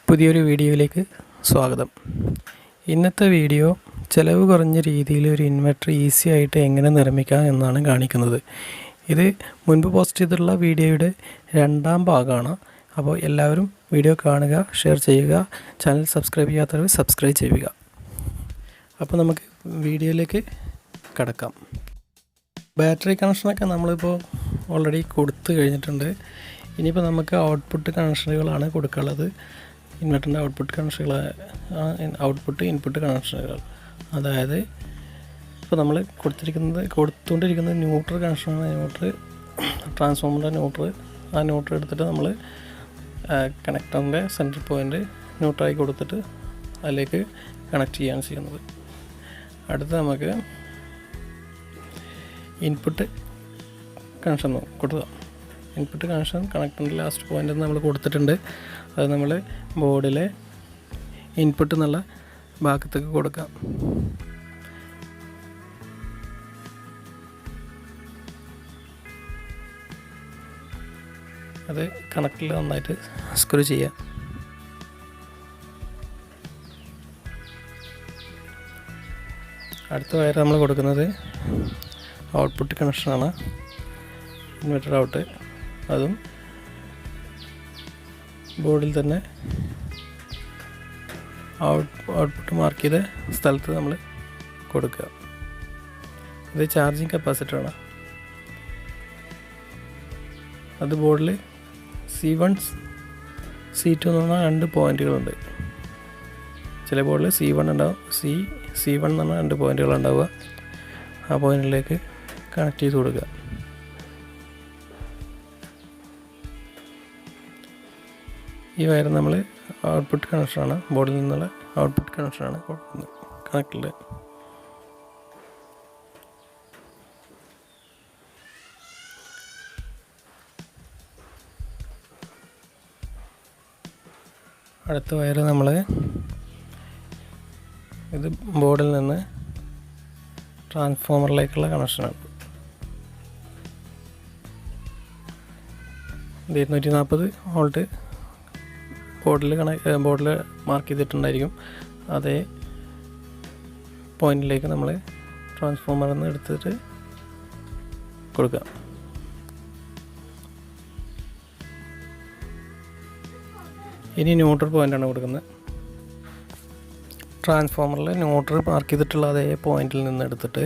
പുതിയൊരു വീഡിയോയിലേക്ക് സ്വാഗതം. ഇന്നത്തെ വീഡിയോ ചിലവ് കുറഞ്ഞ രീതിയിൽ ഒരു ഇൻവെർട്ടർ ഈസി ആയിട്ട് എങ്ങനെ നിർമ്മിക്കാം എന്നാണ് കാണിക്കുന്നത്. ഇത് മുൻപ് പോസ്റ്റ് ചെയ്തിട്ടുള്ള വീഡിയോയുടെ രണ്ടാം ഭാഗമാണ്. അപ്പോൾ എല്ലാവരും വീഡിയോ കാണുക, ഷെയർ ചെയ്യുക, ചാനൽ സബ്സ്ക്രൈബ് ചെയ്യാത്തവർ സബ്സ്ക്രൈബ് ചെയ്യുക. അപ്പോൾ നമുക്ക് വീഡിയോയിലേക്ക് കടക്കാം. ബാറ്ററി കണക്ഷനൊക്കെ നമ്മളിപ്പോൾ ഓൾറെഡി കൊടുത്തു കഴിഞ്ഞിട്ടുണ്ട്. ഇനിയിപ്പോൾ നമുക്ക് ഔട്ട്പുട്ട് കണക്ഷനുകളാണ് കൊടുക്കാനുള്ളത്. ഇൻവെർട്ടറിൻ്റെ ഔട്ട്പുട്ട് കണക്ഷനുകൾ, ഇൻപുട്ട് കണക്ഷനുകൾ. അതായത് ഇപ്പോൾ നമ്മൾ കൊടുത്തുകൊണ്ടിരിക്കുന്നത് ന്യൂട്രൽ കണക്ഷനാണ്. ട്രാൻസ്ഫോമറിൻ്റെ ആ ന്യൂട്രൽ എടുത്തിട്ട് നമ്മൾ കണക്ടറിൻ്റെ സെൻറ്റർ പോയിൻ്റ് ന്യൂട്രലായി കൊടുത്തിട്ട് അതിലേക്ക് കണക്ട് ചെയ്യുകയാണ് ചെയ്യുന്നത്. അടുത്ത് നമുക്ക് ഇൻപുട്ട് കണക്ഷൻ കൊടുക്കുക. ഇൻപുട്ട് കണക്ഷൻ കണക്ടറിൻ്റെ ലാസ്റ്റ് പോയിൻ്റ് നമ്മൾ കൊടുത്തിട്ടുണ്ട്. അത് നമ്മൾ ബോർഡിലെ ഇൻപുട്ട് എന്നുള്ള ഭാഗത്തേക്ക് കൊടുക്കാം. അത് കണക്റ്റിൽ നന്നായിട്ട് സ്ക്രൂ ചെയ്യാം. അടുത്ത വയർ നമ്മൾ കൊടുക്കുന്നത് ഔട്ട്പുട്ട് കണക്ഷനാണ്. ഇൻവെർട്ടർ ഔട്ട്, അതും ബോർഡിൽ തന്നെ ഔട്ട്പുട്ട് മാർക്ക് ചെയ്ത സ്ഥലത്ത് നമ്മൾ കൊടുക്കുക. ഇത് ചാർജിങ് കപ്പാസിറ്ററാണ്. അത് ബോർഡിൽ C1 C2 എന്ന് പറഞ്ഞാൽ 2 പോയിൻറ്റുകളുണ്ട്. ചില ബോർഡിൽ C1 ഉണ്ടാവും, C1 എന്ന് പറഞ്ഞാൽ 2 പോയിൻറ്റുകളുണ്ടാവുക. ആ പോയിൻറ്റിലേക്ക് കണക്ട് ചെയ്ത് കൊടുക്കുക. ഈ വയർ നമ്മൾ ഔട്ട്പുട്ട് കണക്ഷനാണ്, ബോർഡിൽ നിന്നുള്ള ഔട്ട്പുട്ട് കണക്ഷനാണ് കൊടുക്കുന്നത് കണക്റ്റിൽ. അടുത്ത വയർ നമ്മൾ ഇത് ബോർഡിൽ നിന്ന് ട്രാൻസ്ഫോമറിലേക്കുള്ള കണക്ഷനാണ്. 240 വോൾട്ട് ബോർഡിൽ മാർക്ക് ചെയ്തിട്ടുണ്ടായിരിക്കും. അതേ പോയിന്റിലേക്ക് നമ്മൾ ട്രാൻസ്ഫോമറിൽ നിന്ന് എടുത്തിട്ട് കൊടുക്കുക. ഇനി ന്യൂട്രൽ പോയിൻ്റാണ് കൊടുക്കുന്നത്. ട്രാൻസ്ഫോമറിൽ ന്യൂട്രൽ മാർക്ക് ചെയ്തിട്ടുള്ള അതേ പോയിന്റിൽ നിന്ന് എടുത്തിട്ട്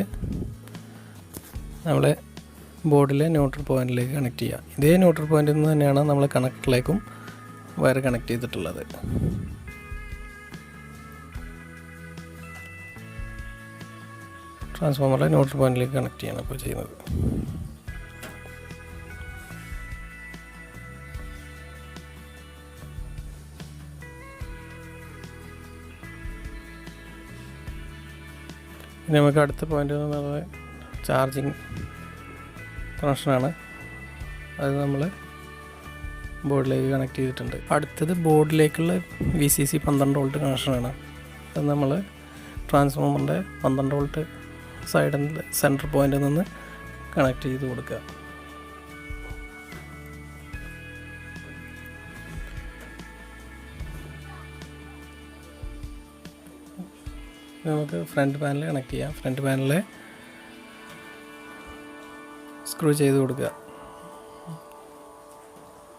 നമ്മൾ ബോർഡിലെ ന്യൂട്രൽ പോയിന്റിലേക്ക് കണക്ട് ചെയ്യുക. ഇതേ ന്യൂട്രൽ പോയിന്റിൽ നിന്ന് തന്നെയാണ് നമ്മൾ കണക്ടറിലേക്കും വയർ കണക്ട് ചെയ്തിട്ടുള്ളത്. ട്രാൻസ്ഫോമറിലെ ന്യൂട്രൽ പോയിന്റിലേക്ക് കണക്ട് ചെയ്യണം ഇപ്പോൾ ചെയ്യുന്നത്. ഇനി നമുക്ക് അടുത്ത പോയിന്റ് എന്ന് പറയുന്നത് ചാർജിങ് കണക്ഷനാണ്. അത് നമ്മൾ ബോർഡിലേക്ക് കണക്ട് ചെയ്തിട്ടുണ്ട്. അടുത്തത് ബോർഡിലേക്കുള്ള VCC 12 വോൾട്ട് കണക്ഷനാണ്. അത് നമ്മൾ ട്രാൻസ്ഫോമറിൻ്റെ 12 വോൾട്ട് സൈഡിൽ സെൻറ്റർ പോയിന്റിൽ നിന്ന് കണക്ട് ചെയ്ത് കൊടുക്കുക. നമുക്ക് ഫ്രണ്ട് പാനൽ കണക്ട് ചെയ്യാം. ഫ്രണ്ട് പാനൽ സ്ക്രൂ ചെയ്ത് കൊടുക്കുക.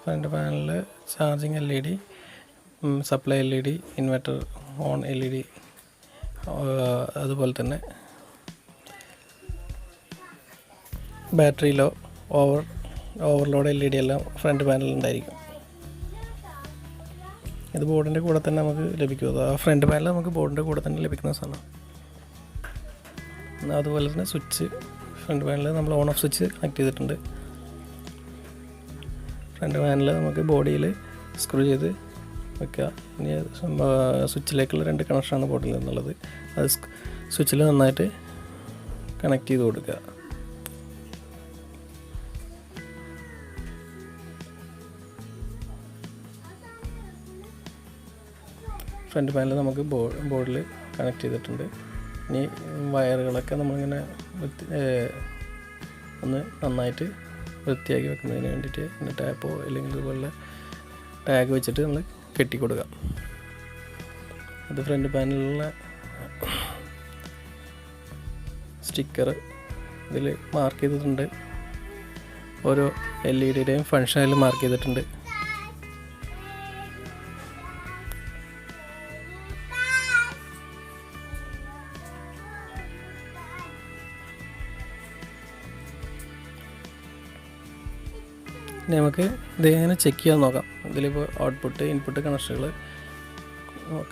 ഫ്രണ്ട് പാനലിൽ charging LED, supply LED, inverter on LED, അതുപോലെ തന്നെ ബാറ്ററിയിലോ ഓവർലോഡ് LED എല്ലാം ഫ്രണ്ട് പാനലിൽ ഉണ്ടായിരിക്കും. ഇത് ബോർഡിൻ്റെ കൂടെ തന്നെ നമുക്ക് ലഭിക്കും. ആ ഫ്രണ്ട് പാനൽ നമുക്ക് ബോർഡിൻ്റെ കൂടെ തന്നെ ലഭിക്കുന്ന സാധനം. അതുപോലെ തന്നെ സ്വിച്ച്, ഫ്രണ്ട് പാനലിൽ നമ്മൾ ഓൺ ഓഫ് സ്വിച്ച് കണക്ട് ചെയ്തിട്ടുണ്ട്. ഫ്രണ്ട് പാനൽ നമുക്ക് ബോഡിയിൽ സ്ക്രൂ ചെയ്ത് വെക്കുക. ഇനി സ്വിച്ചിലേക്കുള്ള 2 കണക്ഷനാണ് ബോർഡിൽ നിന്നുള്ളത്. അത് സ്വിച്ചിൽ നന്നായിട്ട് കണക്ട് ചെയ്ത് കൊടുക്കുക. ഫ്രണ്ട് പാനൽ നമുക്ക് ബോർഡിൽ കണക്ട് ചെയ്തിട്ടുണ്ട്. ഇനി വയറുകളൊക്കെ നമ്മളിങ്ങനെ ഒന്ന് നന്നായിട്ട് വൃത്തിയാക്കി വെക്കുന്നതിന് വേണ്ടിയിട്ട് ടാപ്പോ അല്ലെങ്കിൽ ഇതുപോലെ ടാഗ് വെച്ചിട്ട് നമ്മൾ കെട്ടി കൊടുക്കാം. ഇത് ഫ്രണ്ട് പാനലിലുള്ള സ്റ്റിക്കർ ഇതിൽ മാർക്ക് ചെയ്തിട്ടുണ്ട്. ഓരോ LED-യുടെയും ഫങ്ഷൻ അതിൽ മാർക്ക് ചെയ്തിട്ടുണ്ട്. നമുക്ക് ഇതെങ്ങനെ ചെക്ക് ചെയ്യാൻ നോക്കാം. ഇതിലിപ്പോൾ ഔട്ട്പുട്ട് ഇൻപുട്ട് കണക്ഷനുകൾ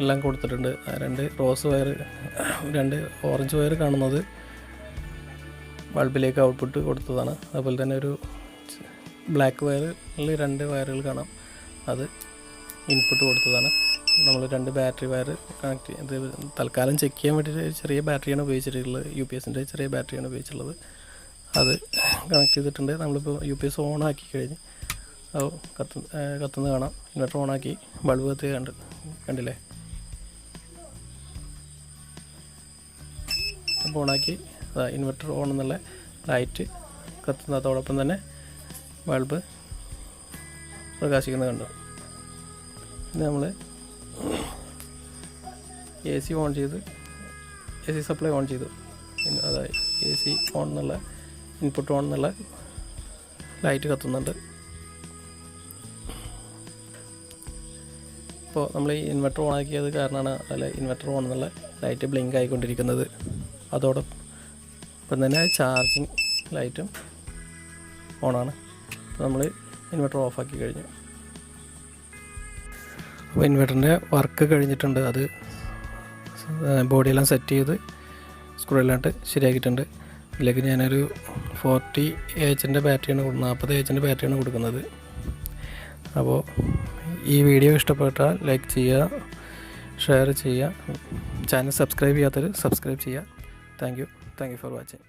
എല്ലാം കൊടുത്തിട്ടുണ്ട്. 2 റോസ് വയർ, 2 ഓറഞ്ച് വയർ കാണുന്നത് ബൾബിലേക്ക് ഔട്ട്പുട്ട് കൊടുത്തതാണ്. അതുപോലെ തന്നെ ഒരു ബ്ലാക്ക് വയറിൽ 2 വയറുകൾ കാണാം, അത് ഇൻപുട്ട് കൊടുത്തതാണ്. നമ്മൾ 2 ബാറ്ററി വയർ കണക്ട് ഇത് തൽക്കാലം ചെക്ക് ചെയ്യാൻ വേണ്ടിയിട്ട് ചെറിയ ബാറ്ററിയാണ് ഉപയോഗിച്ചിട്ടുള്ളത്. UPSൻ്റെ ചെറിയ ബാറ്ററിയാണ് ഉപയോഗിച്ചിട്ടുള്ളത്. അത് കണക്ട് ചെയ്തിട്ടുണ്ട്. നമ്മളിപ്പോൾ UPS ഓൺ ആക്കി കഴിഞ്ഞ് അത് കത്തുന്നത് കാണാം. ഇൻവെർട്ടർ ഓണാക്കി ബൾബ് കത്തി കണ്ടില്ലേ. അപ്പോൾ ഓണാക്കി ഇൻവെർട്ടർ ഓൺ എന്നുള്ള ലൈറ്റ് കത്തുന്നതോടൊപ്പം തന്നെ ബൾബ് പ്രകാശിക്കുന്നത് കണ്ടു. ഇത് നമ്മൾ AC ഓൺ ചെയ്ത് AC സപ്ലൈ ഓൺ ചെയ്തു. അതായത് AC ഓൺ എന്നുള്ള ഇൻപുട്ട് ഓൺ എന്നുള്ള ലൈറ്റ് കത്തുന്നുണ്ട്. ഇപ്പോൾ നമ്മൾ ഈ ഇൻവെർട്ടർ ഓൺ ആക്കിയത് കാരണമാണ് അതിൽ ഇൻവെർട്ടർ ഓൺ എന്നുള്ള ലൈറ്റ് ബ്ലിങ്ക് ആയിക്കൊണ്ടിരിക്കുന്നത്. അതോടൊപ്പം തന്നെ ചാർജിങ് ലൈറ്റും ഓണാണ്. അപ്പോൾ നമ്മൾ ഇൻവെർട്ടർ ഓഫാക്കി കഴിഞ്ഞു. അപ്പോൾ ഇൻവെർട്ടറിൻ്റെ വർക്ക് കഴിഞ്ഞിട്ടുണ്ട്. അത് ബോഡിയെല്ലാം സെറ്റ് ചെയ്ത് സ്ക്രൂ എല്ലാം ശരിയാക്കിയിട്ടുണ്ട്. ഇതിലേക്ക് ഞാനൊരു 40Ah ബാറ്ററിയാണ് 40Ah ബാറ്ററിയാണ് കൊടുക്കുന്നത്. അപ്പോൾ ഈ വീഡിയോ ഇഷ്ടപ്പെട്ടാൽ ലൈക്ക് ചെയ്യുക, ഷെയർ ചെയ്യുക, ചാനൽ സബ്സ്ക്രൈബ് ചെയ്യാത്തവർ സബ്സ്ക്രൈബ് ചെയ്യുക. Thank you for watching.